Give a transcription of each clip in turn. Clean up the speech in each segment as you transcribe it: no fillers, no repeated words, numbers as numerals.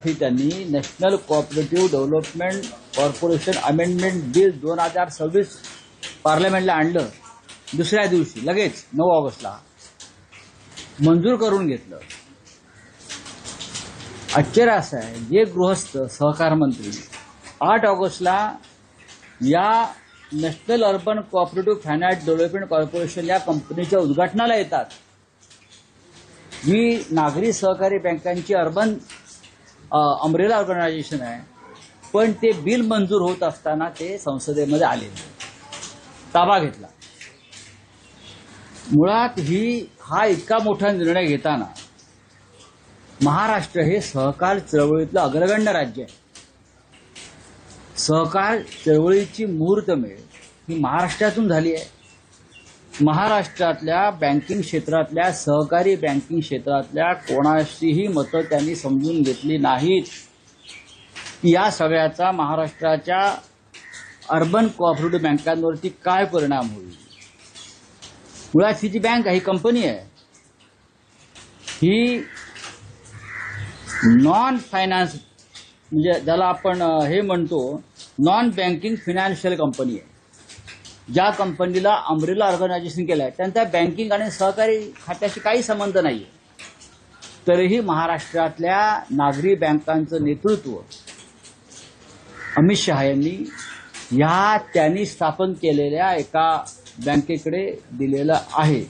त्यांनी national cooperative development corporation amendment bill 2026 पार्लमेंटला आणलं. दुसऱ्या दिवशी लगेच 9 ऑगस्टला मंजूर करून घेतलं. आश्चर्य असं आहे, जे गृहस्थ सहकार मंत्री 8 ऑगस्टला या national urban cooperative finance development corporation या कंपनीच्या उद्घाटनाला येतात, जी नागरी सहकारी बँकांची अर्बन अम्ब्रेला ऑर्गनायझेशन आहे, पण ते बिल मंजूर होत असताना ते संसदेमध्ये आले, ताबा घेतला. मुळात हा इतका मोठा निर्णय घेताना महाराष्ट्र हे सहकार चळवळीतलं अग्रगण्य राज्य आहे. सहकार चळवळीची मुहूर्तमेढ ही महाराष्ट्रातून झाली आहे. महाराष्ट्रातल्या बँकिंग क्षेत्रातल्या सहकारी बँकिंग क्षेत्रातल्या कोणाशीही मतं त्यांनी समजून घेतली नाहीत. या सगळ्याचा महाराष्ट्राच्या अर्बन कोऑपरेटिव्ह बँकांवरती काय परिणाम होईल. मुळात ही जी बँक आहे, ही कंपनी आहे, ही नॉन फायनान्स म्हणजे ज्याला आपण हे म्हणतो नॉन बँकिंग फायनान्शियल कंपनी आहे. ज्या कंपनीला अम्ब्रेला ऑर्गनायझेशन केलं आहे त्यांचा बँकिंग आणि सहकारी खात्याशी काही संबंध नाही आहे. तरीही महाराष्ट्रातल्या नागरी बँकांचं नेतृत्व अमित शहा यांनी त्यांनी स्थापन केलेल्या एका बँकेकडे दिलेलं आहे.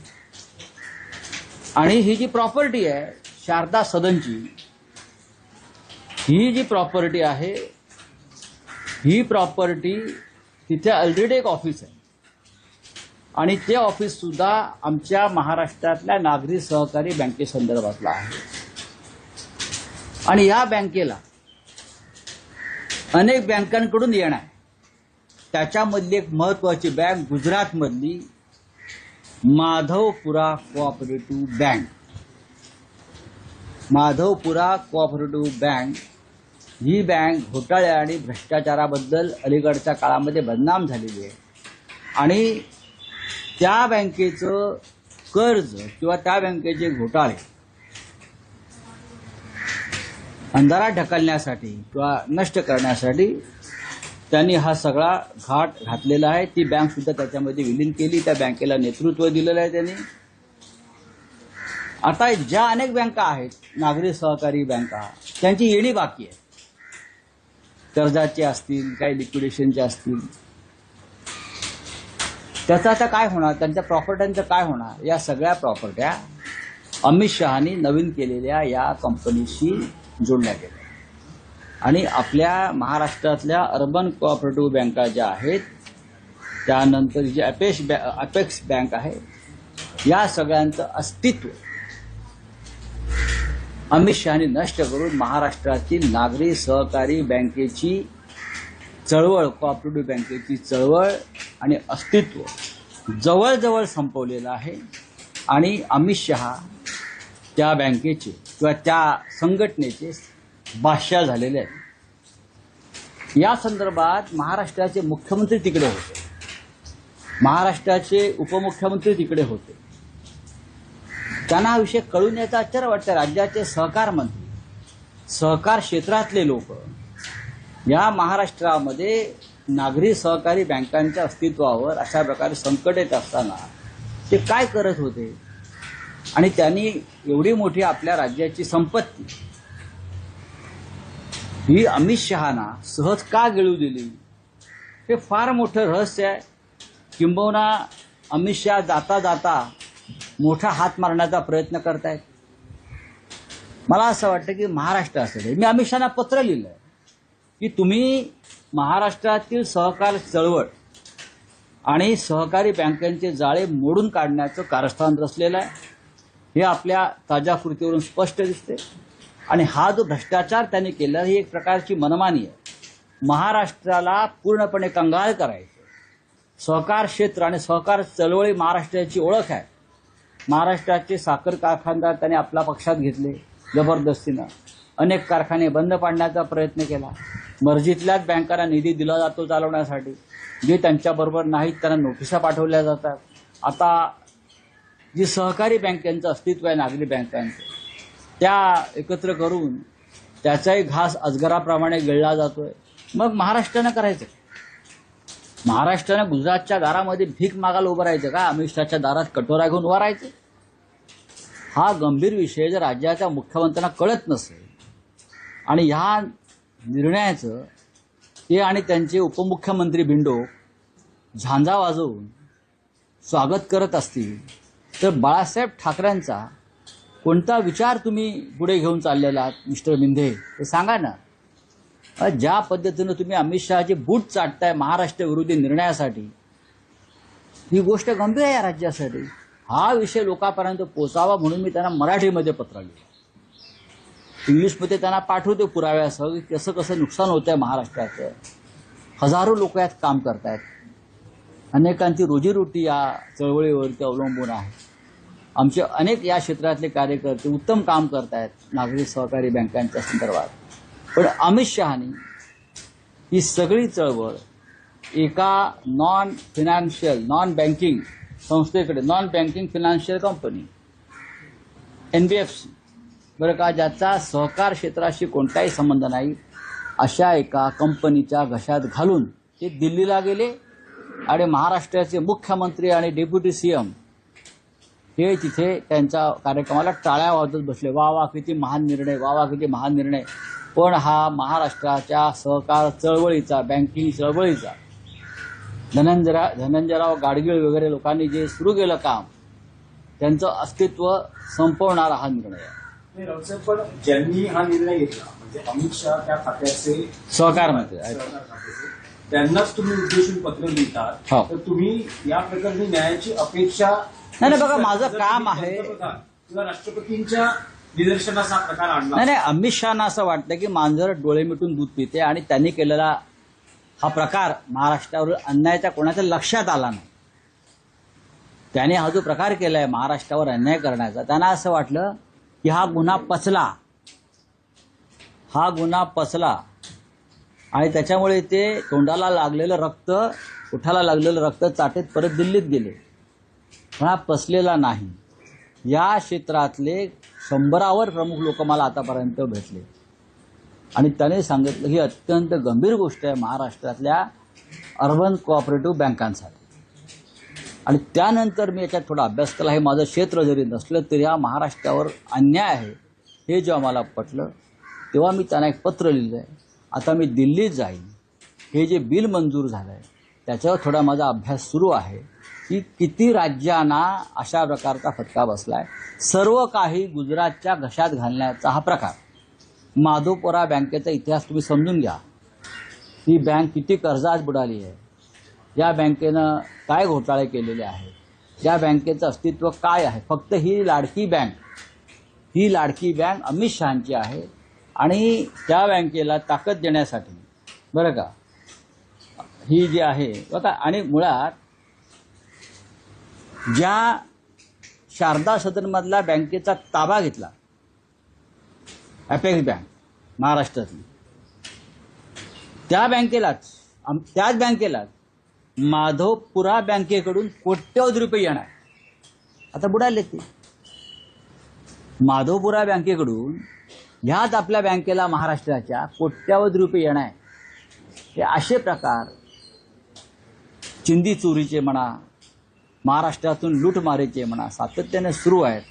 आणि ही जी प्रॉपर्टी आहे शारदा सदनची, ही जी प्रॉपर्टी आहे, ही प्रॉपर्टी तिथे ऑलरेडी एक ऑफिस आहे आणि ते ऑफिस सुद्धा आमच्या महाराष्ट्रातल्या नागरी सहकारी बँकेसंदर्भातलं आहे. आणि या बँकेला अनेक बँकांकडून येणं आहे. त्याच्यामधली एक महत्वाची बँक गुजरातमधली Madhavpura cooperative bank. Madhavpura cooperative bank ही बँक घोटाळे आणि भ्रष्टाचाराबद्दल अलीकडच्या काळामध्ये बदनाम झालेली आहे. आणि त्या बँकेचं कर्ज किंवा त्या बँकेचे घोटाळे अंधारात ढकलण्यासाठी किंवा नष्ट करण्यासाठी त्यांनी हा सगळा घाट घातलेला आहे. ती बँक सुद्धा त्याच्यामध्ये विलीन केली. त्या बँकेला नेतृत्व दिलेलं आहे त्यांनी. आता ज्या अनेक बँका आहेत नागरी सहकारी बँका, त्यांची येणी बाकी आहे. कर्जाचे असतील, काही लिक्विडेशनचे असतील. त्याचा आता काय होणार, त्यांच्या प्रॉपर्ट्यांचं काय होणार. या सगळ्या प्रॉपर्ट्या अमित शहानी नवीन केलेल्या या कंपनीशी जोडल्या गेल्या. आणि आपल्या महाराष्ट्रातल्या अर्बन कोऑपरेटिव्ह बँका ज्या आहेत, त्यानंतर जी अपेक्स बँक आहे, या सगळ्यांचं अस्तित्व अमित शहानी नष्ट करून महाराष्ट्रातील नागरी सहकारी बँकेची चळवळ, कोऑपरेटिव्ह बँकेची चळवळ आणि अस्तित्व जवळजवळ संपवलेलं आहे. आणि अमित शहा त्या बँकेचे किंवा त्या संघटनेचे बादशाह झालेले आहेत. या संदर्भात महाराष्ट्राचे मुख्यमंत्री तिकडे होते, महाराष्ट्राचे उपमुख्यमंत्री तिकडे होते. त्यांना हा विषय कळून यायचा आश्चर्य वाटतं. राज्याचे सहकार मंत्री, सहकार क्षेत्रातले लोक या महाराष्ट्रामध्ये नागरी सहकारी बँकांच्या अस्तित्वावर अशा प्रकारे संकट येत असताना ते काय करत होते. आणि त्यांनी एवढी मोठी आपल्या राज्याची संपत्ती ही अमित शहाना सहज का गिळू दिली, हे फार मोठं रहस्य आहे. किंबहुना अमित शहा जाता जाता मोठा हात मारण्याचा प्रयत्न करतायत. मला असं वाटतं की महाराष्ट्र असेल, मी अमित शहाना पत्र लिहिलं आहे की तुम्ही महाराष्ट्रातील सहकार चळवळ आणि सहकारी बँकांचे जाळे मोडून काढण्याचं कारस्थान रचलेलं आहे. हे आपल्या ताज्या कृतीवरून स्पष्ट दिसते. आणि हा जो भ्रष्टाचार त्यांनी केला, ही एक प्रकारची मनमानी आहे. महाराष्ट्राला पूर्णपणे कंगाल करायचं. सहकार क्षेत्र आणि सहकार चळवळी महाराष्ट्राची ओळख आहे. महाराष्ट्राचे साखर कारखानदार त्यांनी आपल्या पक्षात घेतले जबरदस्तीनं. अनेक कारखाने बंद पाडण्याचा प्रयत्न केला. मर्जीतल्याच बँकांना निधी दिला जातो चालवण्यासाठी. जे त्यांच्याबरोबर नाहीत त्यांना नोटिसा पाठवल्या जातात. आता जी सहकारी बँकांचं अस्तित्व आहे नागरी बँकांचं, त्या एकत्र करून त्याचाही घास अजगराप्रमाणे गिळला जातोय. मग महाराष्ट्रानं करायचं, महाराष्ट्रानं गुजरातच्या दारामध्ये भीक मागायला उभं राहायचं का? अमित शहाच्या दारात कटोरा घेऊन उभं राहायचं? हा गंभीर विषय जर राज्याच्या मुख्यमंत्र्यांना कळत नसेल आणि ह्या निर्णयाचं ते आणि त्यांचे उपमुख्यमंत्री बिंडो झांजा वाजवून स्वागत करत असतील तर बाळासाहेब ठाकरेंचा कोणता विचार तुम्ही पुढे घेऊन चाललेला आहात मिस्टर मिंधे हे सांगा ना. ज्या पद्धतीनं तुम्ही अमित शहाचे बूट चाटताय महाराष्ट्र विरोधी निर्णयासाठी, ही गोष्ट गंभीर आहे या राज्यासाठी. हा विषय लोकांपर्यंत पोचावा म्हणून मी त्यांना मराठीमध्ये पत्र लिहिलं, इंग्लिशमध्ये त्यांना पाठवतो पुराव्यासह की कसं कसं नुकसान होतंय महाराष्ट्राचं. हजारो लोक यात काम करतायत, अनेकांची रोजीरोटी या चळवळीवरती अवलंबून आहे. आमचे अनेक या क्षेत्रातले कार्यकर्ते उत्तम काम करतायत नागरी सहकारी बँकांच्या संदर्भात. पण अमित शहानी ही सगळी चळवळ एका नॉन फिनान्शियल नॉन बँकिंग संस्थेकडे, non banking financial company NBFC बरं का, ज्याचा सहकार क्षेत्राशी कोणताही संबंध नाही, अशा एका कंपनीच्या घशात घालून ते दिल्लीला गेले आणि महाराष्ट्राचे मुख्यमंत्री आणि डेप्युटी CM हे तिथे त्यांच्या कार्यक्रमाला टाळ्या वाजवत बसले. वा वा किती महान निर्णय, वा वा किती महान निर्णय. पण हा महाराष्ट्राच्या सहकार चळवळीचा, बँकिंग चळवळीचा, धनंजयराव गाडगीळ वगैरे लोकांनी जे सुरू केलं काम, त्यांचं अस्तित्व संपवणारा हा निर्णय आहे. पण ज्यांनी हा निर्णय घेतला म्हणजे अमित शहा त्या खात्याचे सहकार मंत्री त्यांनाच तुम्ही उद्देशून पत्र लिहितात, तर तुम्ही या प्रकरणी न्यायाची अपेक्षा नाही. बघा माझं काम आहे, किंवा राष्ट्रपतींच्या निदर्शनाचा प्रकार आणला नाही. अमित शहाना असं वाटतं की मांजर डोळे मिटून दूध पिते आणि त्यांनी केलेला हा प्रकार महाराष्ट्रावर अन्यायाच्या कोणाच्या लक्षात आला नाही. त्याने हा जो प्रकार केलाय महाराष्ट्रावर अन्याय करण्याचा, त्यांना असं वाटलं की हा गुन्हा पचला आणि त्याच्यामुळे ते तोंडाला लागलेलं रक्त, ओठाला लागलेलं रक्त चाटीत परत दिल्लीत गेले. पण हा पचलेला नाही. या क्षेत्रातले 100वर प्रमुख लोक मला आतापर्यंत भेटले आणि त्याने सांगितलं ही अत्यंत गंभीर गोष्ट आहे महाराष्ट्रातल्या अर्बन कोऑपरेटिव्ह बँकांसाठी. आणि त्यानंतर मी याच्यात थोडा अभ्यास केला. हे माझं क्षेत्र जरी नसलं तरी हा महाराष्ट्रावर अन्याय आहे हे जेव्हा मला पटलं तेव्हा मी त्यांना एक पत्र लिहिलं आहे. आता मी दिल्लीत जाईन, हे जे बिल मंजूर झालं आहे त्याच्यावर थोडा माझा अभ्यास सुरू आहे की किती राज्यांना अशा प्रकारचा फटका बसलाय. सर्व काही गुजरातच्या घशात घालण्याचा हा प्रकार. माधवपुरा बँकेचा इतिहास तुम्ही समजून घ्या. ही बँक किती कर्जात बुडाली आहे, या बँकेनं काय घोटाळे केलेले आहेत, या बँकेचं अस्तित्व काय आहे. फक्त ही लाडकी बँक अमित शहांची आहे आणि त्या बँकेला ताकद देण्यासाठी बरं का ही जी आहे बघा. आणि मुळात ज्या शारदा सदनमधला बँकेचा ताबा घेतला अपेक्स बँक महाराष्ट्रातली, त्याच बँकेलाच माधवपुरा बँकेकडून कोट्यवधी रुपये येणार. आता बुडाले ते माधवपुरा बँकेकडून ह्याच आपल्या बँकेला महाराष्ट्राच्या कोट्यवधी रुपये येणार. हे असे प्रकार चिंदी चोरीचे म्हणा, महाराष्ट्रातून लूटमारीचे म्हणा सातत्याने सुरू आहेत.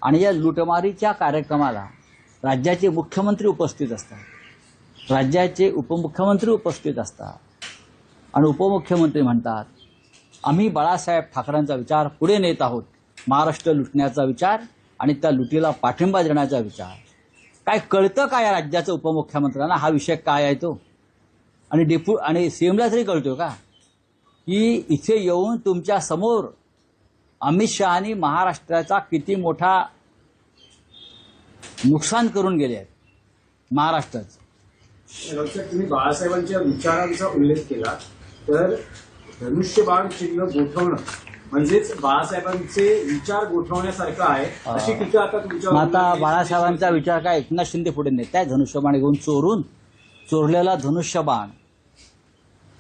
आणि या लूटमारीच्या कार्यक्रमाला राज्याचे मुख्यमंत्री उपस्थित असतात, राज्याचे उपमुख्यमंत्री उपस्थित असतात आणि उपमुख्यमंत्री म्हणतात आम्ही बाळासाहेब ठाकरेंचा विचार पुढे नेत आहोत, महाराष्ट्र लुटण्याचा विचार आणि त्या लुटीला पाठिंबा देण्याचा विचार. काय कळतं का या राज्याचं उपमुख्यमंत्र्यांना हा विषय काय आहे तो? आणि सीएमला तरी कळतो का की इथे येऊन तुमच्या समोर अमित शहानी महाराष्ट्राचा किती मोठा नुकसान करून गेले आहेत महाराष्ट्राचं. तुम्ही बाळासाहेबांच्या विचारांचा उल्लेख केला तर धनुष्यबाण चिन्ह गोठवणं म्हणजेच बाळासाहेबांचे विचार गोठवण्यासारखं आहे अशी टीका आता तुमच्या. आता बाळासाहेबांचा विचार काय एकनाथ शिंदे पुढे नेत आहे धनुष्यबाण घेऊन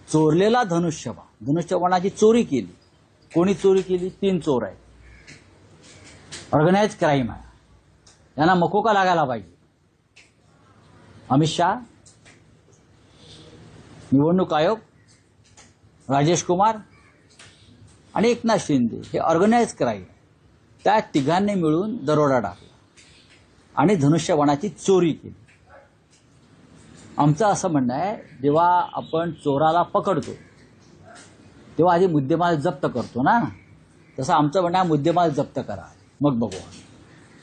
चोरलेला धनुष्यबाणाची चोरी केली. कोणी चोरी केली? 3 चोर आहेत. ऑर्गनाइज क्राईम आहे, यांना मकोका लागायला पाहिजे. अमित शहा, निवडणूक आयोग, राजेश कुमार आणि एकनाथ शिंदे हे ऑर्गनाइज क्राईम, त्या तिघांनी मिळून दरोडा टाकला आणि धनुष्यबाणाची चोरी केली. आमचं असं म्हणणं आहे, जेव्हा आपण चोराला पकडतो तेव्हा आधी मुद्देमाल जप्त करतो ना, तसं आमचं म्हणणं आहे मुद्देमाल जप्त करा, मग बघू.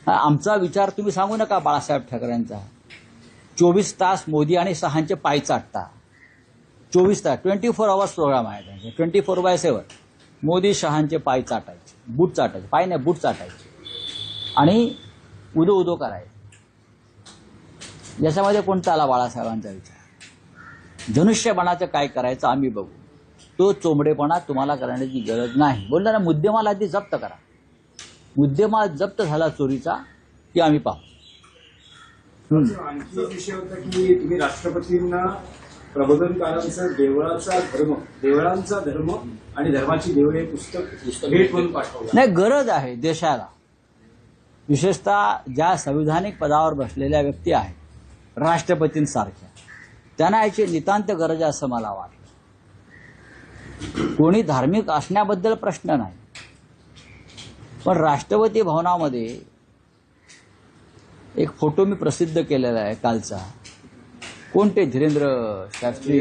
आमचा विचार तुम्ही सांगू नका बाळासाहेब ठाकरेंचा. 24 तास मोदी आणि शहांचे पाय चाटता. 24 तास 24 आवर्स प्रोग्राम आहे त्यांचे, 24/7 मोदी शहांचे पाय चाटायचे, बूट चाटायचे, पाय नाही बूट चाटायचे आणि उदो उदो करायचे. याच्यामध्ये कोणता आला बाळासाहेबांचा विचार? धनुष्यबाणाचं काय करायचं आम्ही बघू. तो चोंबडेपणा तुम्हाला करण्याची गरज नाही. बोलला ना, मुद्देमाल आधी जप्त करा. मुद्देमाल जप्त झाला चोरीचा की आम्ही पाहू. आणखी एक विषय होता की तुम्ही राष्ट्रपतींना प्रबोधनकारांचं देवळांचा धर्म आणि धर्माची देवळे हे पुस्तक भेट म्हणून पाठवलं. नाही, गरज आहे देशाला. विशेषतः ज्या संविधानिक पदावर बसलेल्या व्यक्ती आहेत राष्ट्रपतींसारख्या, त्यांना याची नितांत गरज आहे असं मला वाटतं. कोणी धार्मिक असण्याबद्दल प्रश्न नाही, पण राष्ट्रपती भवनामध्ये एक फोटो मी प्रसिद्ध केलेला आहे कालचा. कोणते? धीरेंद्र शास्त्री.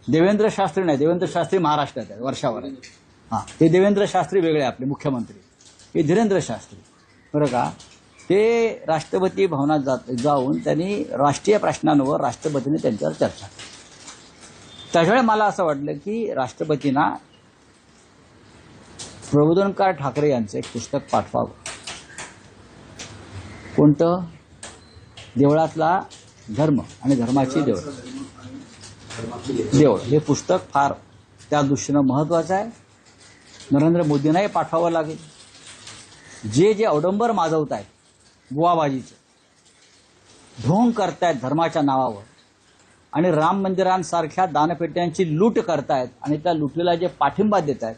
देवेंद्र शास्त्री नाही, देवेंद्र शास्त्री महाराष्ट्रात आहेत, वर्षावर आहेत. ते देवेंद्र शास्त्री वेगळे आपले मुख्यमंत्री, हे धीरेंद्र शास्त्री, बरं का. ते राष्ट्रपती भवनात जाऊन त्यांनी राष्ट्रीय प्रश्नांवर राष्ट्रपतींनी त्यांच्यावर चर्चा केली. त्याच्यावेळी मला असं वाटलं की राष्ट्रपतींना प्रबोधनकार ठाकरे यांचं एक पुस्तक पाठवावं. कोणतं? देवळातला धर्म आणि धर्माची देवळ. हे पुस्तक फार त्या दृष्टीनं महत्वाचं आहे. नरेंद्र मोदींनाही पाठवावं लागेल. जे अवडंबर माजवत आहेत, बुवाबाजीचं ढोंग करतायत धर्माच्या नावावर आणि राम मंदिरांसारख्या दानपेट्यांची लूट करतायत आणि त्या लुटीला जे पाठिंबा देत आहेत,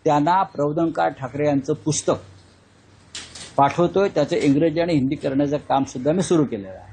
त्यांना प्रबोधनकार ठाकरे यांचं पुस्तक पाठवतोय. त्याचं इंग्रजी आणि हिंदी करण्याचं काम सुद्धा मी सुरू केलेलं आहे.